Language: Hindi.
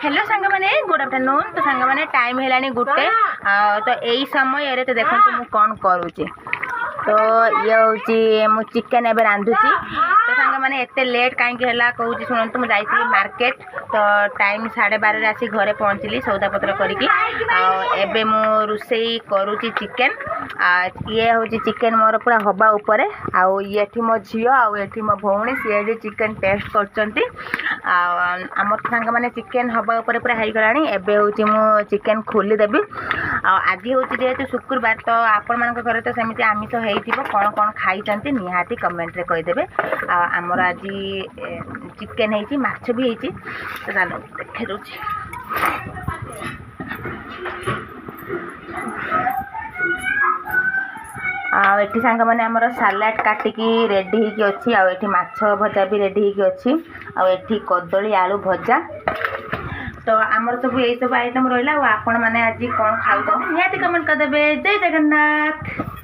हेलो सांग मैंने गुड आफ्टरनून। तो सांग मैंने टाइम है गोटे तो यही समय तो देखो मु कौन करुचे। तो ये हूँ मु चिकेन एवं रांधुची। तो सांग मैंने एत लेट कहीं कहूँ शुणु मुझे मार्केट तो टाइम 12:30 आसी घरे पहुँचली सौदापत्र करके मु रोषेई करुची चिकेन। ये हूँ चिकेन मोर पूरा हवा उपर ये मो झील आठी मो भौणी सी चिकेन टेस्ट कर आम सांग मैंने चिकेन हवा उपर पूरा हो गला। एवं हूँ चिकेन खोलीदेवी आज हूँ जेहेतु शुक्रवार तो आपण मान घर तो सेमती आमिष हो कौन कौन खाई निहाती कमेंट रे कहीदेवे। आमर आज चिकेन है माछ भी है तो चलो देखे दूसरी। एठी सांग मैंने आमर सालाड काटिकी रेडी होगी अच्छी आठी माछ भजा भी रेडी होगी अच्छी आठी कदली आलू भजा। तो आमर सब यही सब आइटम रहा। आपण मैंने आज कौन खाऊ निहाती कमेंट करदेवे। जय जगन्नाथ।